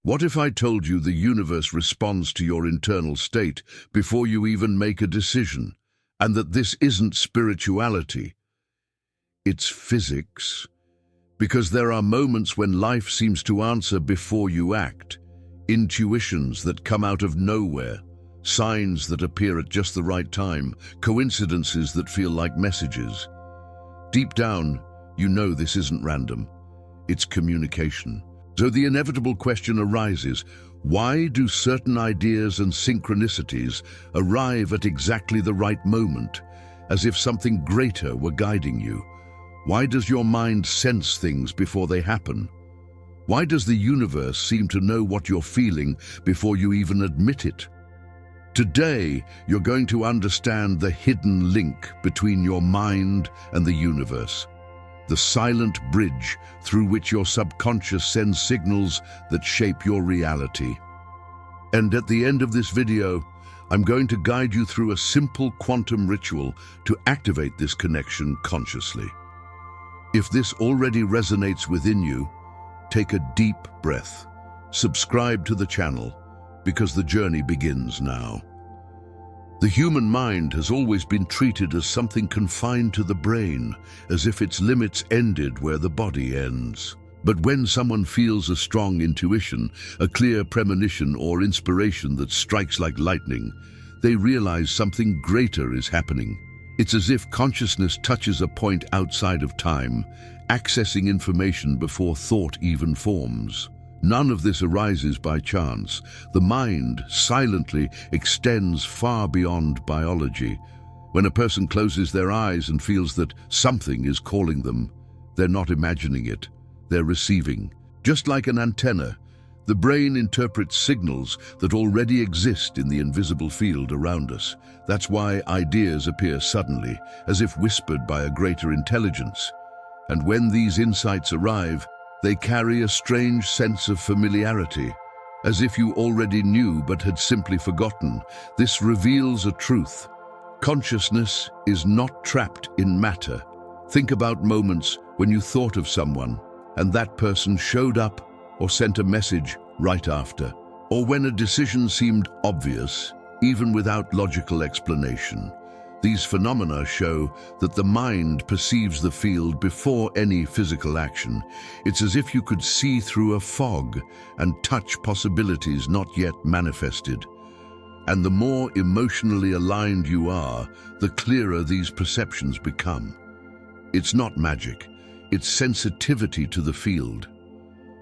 What if I told you the universe responds to your internal state before you even make a decision, and that this isn't spirituality, it's physics? Because there are moments when life seems to answer before you act, intuitions that come out of nowhere, signs that appear at just the right time, coincidences that feel like messages. Deep down, you know this isn't random. It's communication. So the inevitable question arises, why do certain ideas and synchronicities arrive at exactly the right moment, as if something greater were guiding you? Why does your mind sense things before they happen? Why does the universe seem to know what you're feeling before you even admit it? Today, you're going to understand the hidden link between your mind and the universe, the silent bridge through which your subconscious sends signals that shape your reality. And at the end of this video, I'm going to guide you through a simple quantum ritual to activate this connection consciously. If this already resonates within you, take a deep breath. Subscribe to the channel, because the journey begins now. The human mind has always been treated as something confined to the brain, as if its limits ended where the body ends. But when someone feels a strong intuition, a clear premonition or inspiration that strikes like lightning, they realize something greater is happening. It's as if consciousness touches a point outside of time, accessing information before thought even forms. None of this arises by chance. The mind silently extends far beyond biology. When a person closes their eyes and feels that something is calling them, they're not imagining it, they're receiving. Just like an antenna, the brain interprets signals that already exist in the invisible field around us. That's why ideas appear suddenly, as if whispered by a greater intelligence. And when these insights arrive, they carry a strange sense of familiarity, as if you already knew but had simply forgotten. This reveals a truth. Consciousness is not trapped in matter. Think about moments when you thought of someone, and that person showed up or sent a message right after. Or when a decision seemed obvious, even without logical explanation. These phenomena show that the mind perceives the field before any physical action. It's as if you could see through a fog and touch possibilities not yet manifested. And the more emotionally aligned you are, the clearer these perceptions become. It's not magic, it's sensitivity to the field.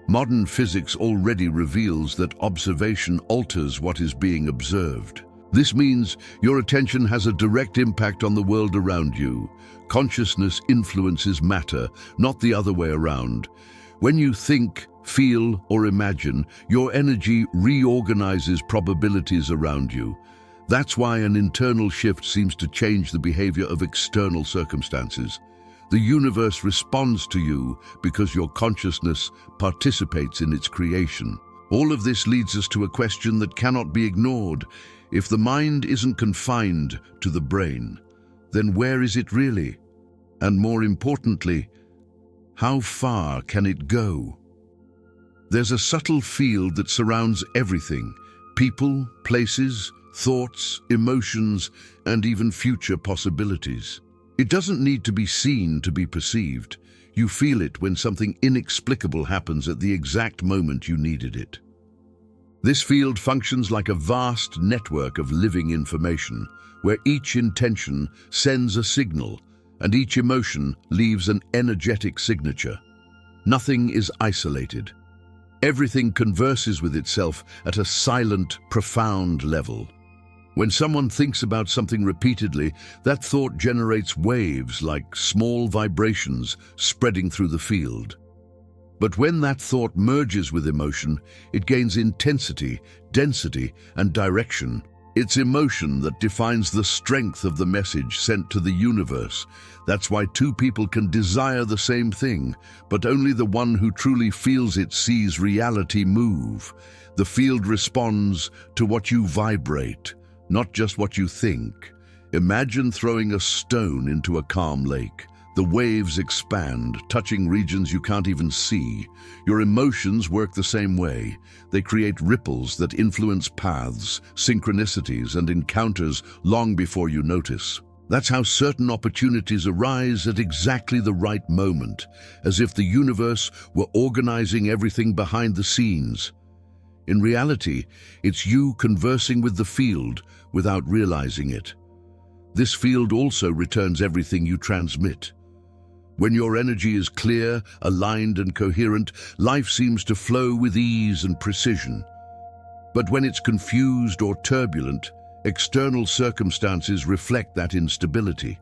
Modern physics already reveals that observation alters what is being observed. This means your attention has a direct impact on the world around you. Consciousness influences matter, not the other way around. When you think, feel, or imagine, your energy reorganizes probabilities around you. That's why an internal shift seems to change the behavior of external circumstances. The universe responds to you because your consciousness participates in its creation. All of this leads us to a question that cannot be ignored. If the mind isn't confined to the brain, then where is it really? And more importantly, how far can it go? There's a subtle field that surrounds everything: people, places, thoughts, emotions, and even future possibilities. It doesn't need to be seen to be perceived. You feel it when something inexplicable happens at the exact moment you needed it. This field functions like a vast network of living information, where each intention sends a signal, and each emotion leaves an energetic signature. Nothing is isolated. Everything converses with itself at a silent, profound level. When someone thinks about something repeatedly, that thought generates waves like small vibrations spreading through the field. But when that thought merges with emotion, it gains intensity, density, and direction. It's emotion that defines the strength of the message sent to the universe. That's why two people can desire the same thing, but only the one who truly feels it sees reality move. The field responds to what you vibrate, not just what you think. Imagine throwing a stone into a calm lake. The waves expand, touching regions you can't even see. Your emotions work the same way. They create ripples that influence paths, synchronicities, and encounters long before you notice. That's how certain opportunities arise at exactly the right moment, as if the universe were organizing everything behind the scenes. In reality, it's you conversing with the field without realizing it. This field also returns everything you transmit. When your energy is clear, aligned, and coherent, life seems to flow with ease and precision. But when it's confused or turbulent, external circumstances reflect that instability.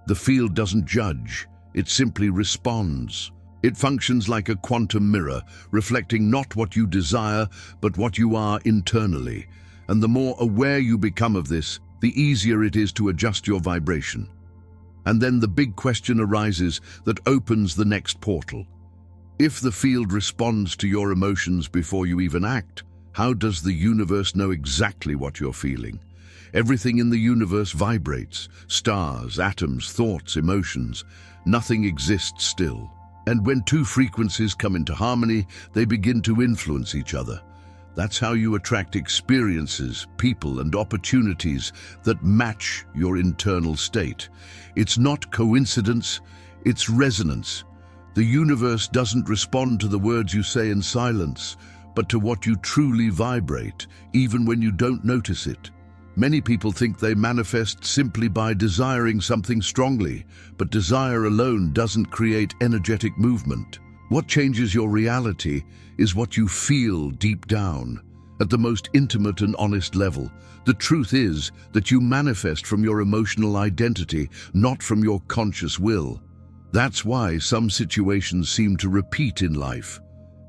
The field doesn't judge, it simply responds. It functions like a quantum mirror, reflecting not what you desire, but what you are internally. And the more aware you become of this, the easier it is to adjust your vibration. And then the big question arises that opens the next portal. If the field responds to your emotions before you even act, how does the universe know exactly what you're feeling? Everything in the universe vibrates. Stars, atoms, thoughts, emotions. Nothing exists still. And when two frequencies come into harmony, they begin to influence each other. That's how you attract experiences, people, and opportunities that match your internal state. It's not coincidence, it's resonance. The universe doesn't respond to the words you say in silence, but to what you truly vibrate, even when you don't notice it. Many people think they manifest simply by desiring something strongly, but desire alone doesn't create energetic movement. What changes your reality is what you feel deep down, at the most intimate and honest level. The truth is that you manifest from your emotional identity, not from your conscious will. That's why some situations seem to repeat in life.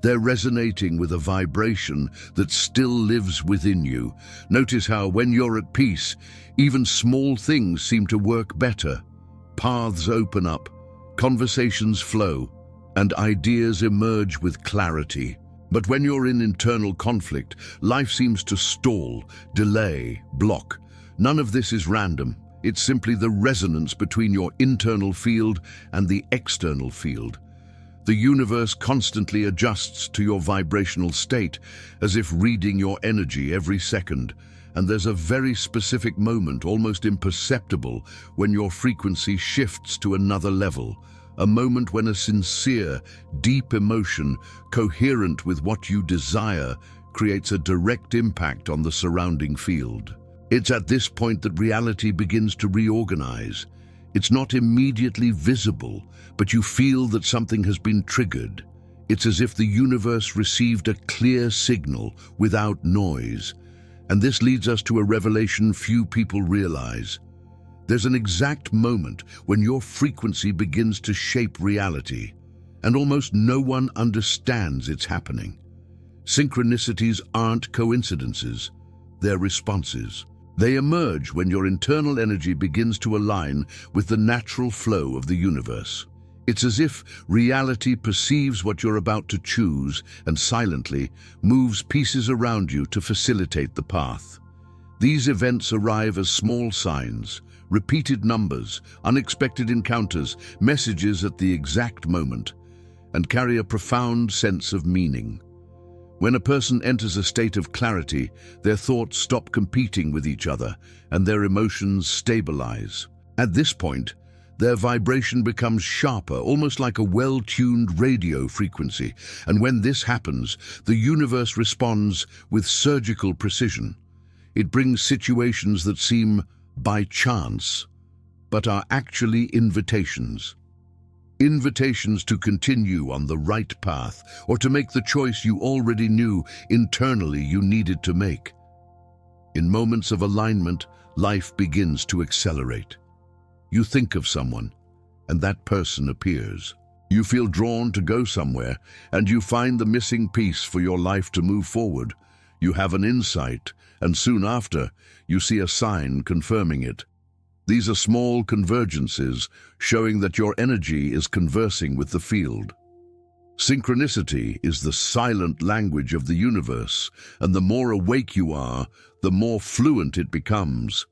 They're resonating with a vibration that still lives within you. Notice how, when you're at peace, even small things seem to work better. Paths open up, conversations flow, and ideas emerge with clarity. But when you're in internal conflict, life seems to stall, delay, block. None of this is random. It's simply the resonance between your internal field and the external field. The universe constantly adjusts to your vibrational state, as if reading your energy every second. And there's a very specific moment, almost imperceptible, when your frequency shifts to another level. A moment when a sincere, deep emotion, coherent with what you desire, creates a direct impact on the surrounding field. It's at this point that reality begins to reorganize. It's not immediately visible, but you feel that something has been triggered. It's as if the universe received a clear signal without noise. And this leads us to a revelation few people realize. There's an exact moment when your frequency begins to shape reality, and almost no one understands it's happening. Synchronicities aren't coincidences, they're responses. They emerge when your internal energy begins to align with the natural flow of the universe. It's as if reality perceives what you're about to choose and silently moves pieces around you to facilitate the path. These events arrive as small signs, repeated numbers, unexpected encounters, messages at the exact moment, and carry a profound sense of meaning. When a person enters a state of clarity, their thoughts stop competing with each other and their emotions stabilize. At this point, their vibration becomes sharper, almost like a well-tuned radio frequency. And when this happens, the universe responds with surgical precision. It brings situations that seem by chance, but are actually invitations. Invitations to continue on the right path, or to make the choice you already knew internally you needed to make. In moments of alignment, life begins to accelerate. You think of someone, and that person appears. You feel drawn to go somewhere, and you find the missing piece for your life to move forward. You have an insight, and soon after, you see a sign confirming it. These are small convergences, showing that your energy is conversing with the field. Synchronicity is the silent language of the universe, and the more awake you are, the more fluent it becomes.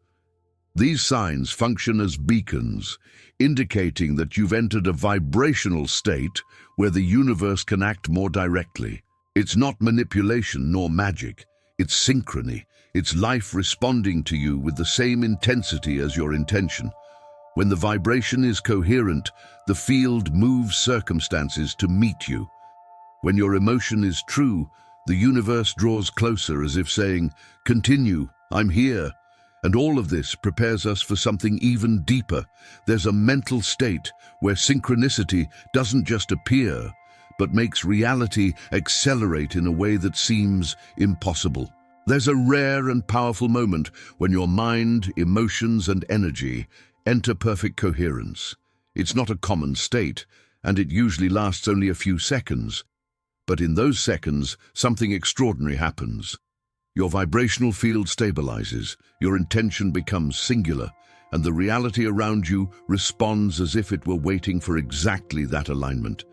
These signs function as beacons, indicating that you've entered a vibrational state where the universe can act more directly. It's not manipulation nor magic, it's synchrony. It's life responding to you with the same intensity as your intention. When the vibration is coherent, the field moves circumstances to meet you. When your emotion is true, the universe draws closer as if saying, "Continue, I'm here." And all of this prepares us for something even deeper. There's a mental state where synchronicity doesn't just appear, but makes reality accelerate in a way that seems impossible. There's a rare and powerful moment when your mind, emotions, and energy enter perfect coherence. It's not a common state, and it usually lasts only a few seconds. But in those seconds, something extraordinary happens. Your vibrational field stabilizes, your intention becomes singular, and the reality around you responds as if it were waiting for exactly that alignment.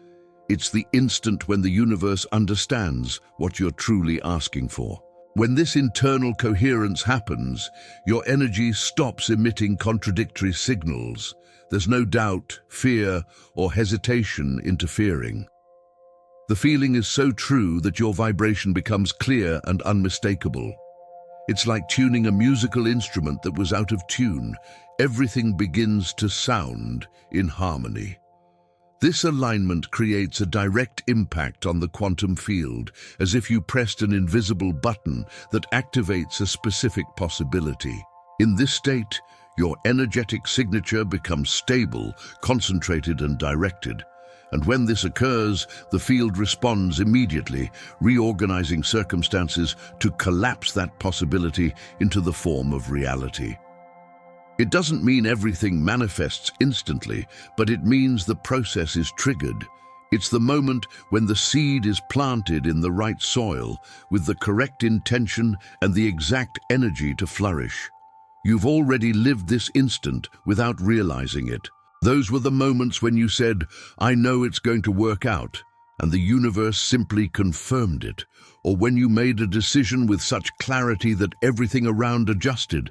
It's the instant when the universe understands what you're truly asking for. When this internal coherence happens, your energy stops emitting contradictory signals. There's no doubt, fear, or hesitation interfering. The feeling is so true that your vibration becomes clear and unmistakable. It's like tuning a musical instrument that was out of tune. Everything begins to sound in harmony. This alignment creates a direct impact on the quantum field, as if you pressed an invisible button that activates a specific possibility. In this state, your energetic signature becomes stable, concentrated, and directed. And when this occurs, the field responds immediately, reorganizing circumstances to collapse that possibility into the form of reality. It doesn't mean everything manifests instantly, but it means the process is triggered. It's the moment when the seed is planted in the right soil, with the correct intention and the exact energy to flourish. You've already lived this instant without realizing it. Those were the moments when you said, "I know it's going to work out," and the universe simply confirmed it, or when you made a decision with such clarity that everything around adjusted.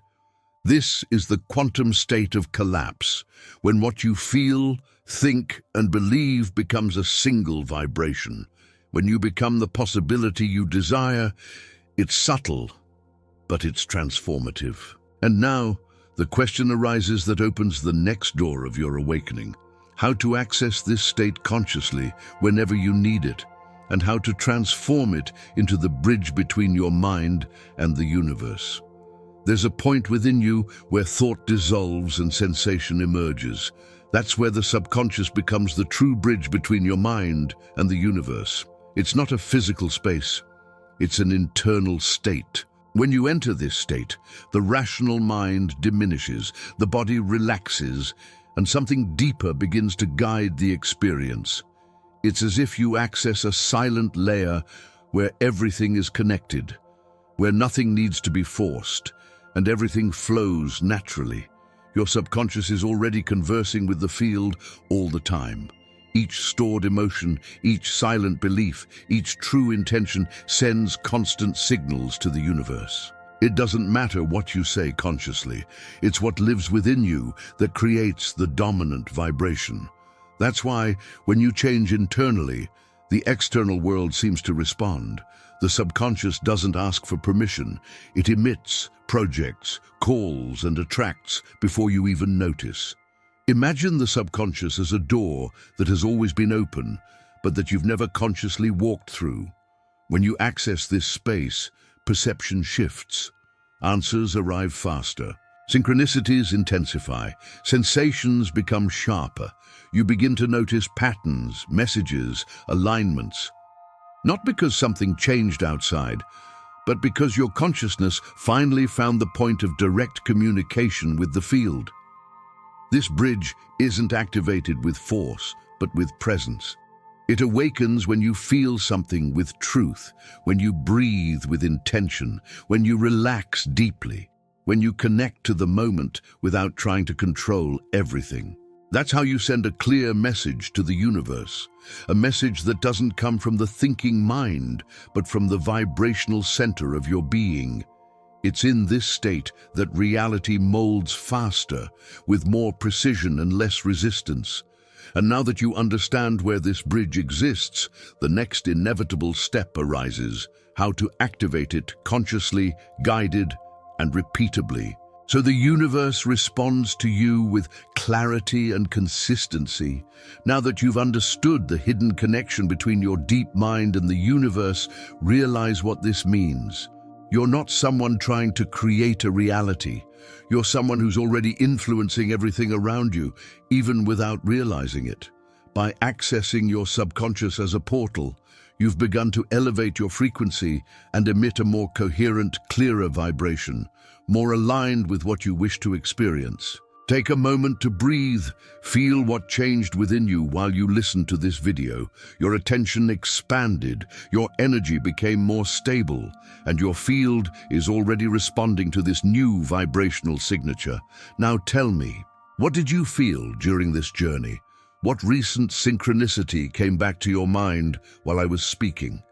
This is the quantum state of collapse, when what you feel, think, and believe becomes a single vibration. When you become the possibility you desire, it's subtle, but it's transformative. And now, the question arises that opens the next door of your awakening: how to access this state consciously whenever you need it, and how to transform it into the bridge between your mind and the universe. There's a point within you where thought dissolves and sensation emerges. That's where the subconscious becomes the true bridge between your mind and the universe. It's not a physical space, it's an internal state. When you enter this state, the rational mind diminishes, the body relaxes, and something deeper begins to guide the experience. It's as if you access a silent layer where everything is connected, where nothing needs to be forced, and everything flows naturally. Your subconscious is already conversing with the field all the time. Each stored emotion, each silent belief, each true intention sends constant signals to the universe. It doesn't matter what you say consciously. It's what lives within you that creates the dominant vibration. That's why, when you change internally, the external world seems to respond. The subconscious doesn't ask for permission. It emits, projects, calls, and attracts before you even notice. Imagine the subconscious as a door that has always been open, but that you've never consciously walked through. When you access this space, perception shifts. Answers arrive faster. Synchronicities intensify. Sensations become sharper. You begin to notice patterns, messages, alignments. Not because something changed outside, but because your consciousness finally found the point of direct communication with the field. This bridge isn't activated with force, but with presence. It awakens when you feel something with truth, when you breathe with intention, when you relax deeply, when you connect to the moment without trying to control everything. That's how you send a clear message to the universe, a message that doesn't come from the thinking mind, but from the vibrational center of your being. It's in this state that reality molds faster, with more precision and less resistance. And now that you understand where this bridge exists, the next inevitable step arises: how to activate it consciously, guided, and repeatably. So the universe responds to you with clarity and consistency. Now that you've understood the hidden connection between your deep mind and the universe, realize what this means. You're not someone trying to create a reality. You're someone who's already influencing everything around you, even without realizing it. By accessing your subconscious as a portal, you've begun to elevate your frequency and emit a more coherent, clearer vibration, more aligned with what you wish to experience. Take a moment to breathe. Feel what changed within you while you listened to this video. Your attention expanded, your energy became more stable, and your field is already responding to this new vibrational signature. Now tell me, what did you feel during this journey? What recent synchronicity came back to your mind while I was speaking?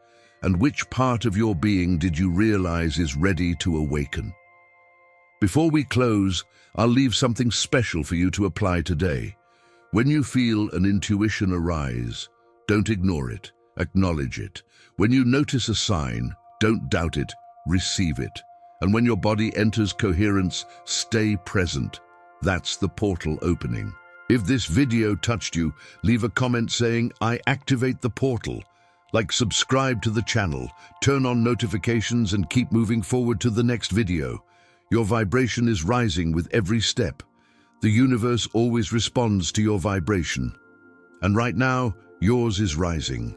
And which part of your being did you realize is ready to awaken? Before we close, I'll leave something special for you to apply today. When you feel an intuition arise, don't ignore it, acknowledge it. When you notice a sign, don't doubt it, receive it. And when your body enters coherence, stay present. That's the portal opening. If this video touched you, leave a comment saying, "I activate the portal." Subscribe to the channel, turn on notifications, and keep moving forward to the next video. Your vibration is rising with every step. The universe always responds to your vibration. And right now, yours is rising.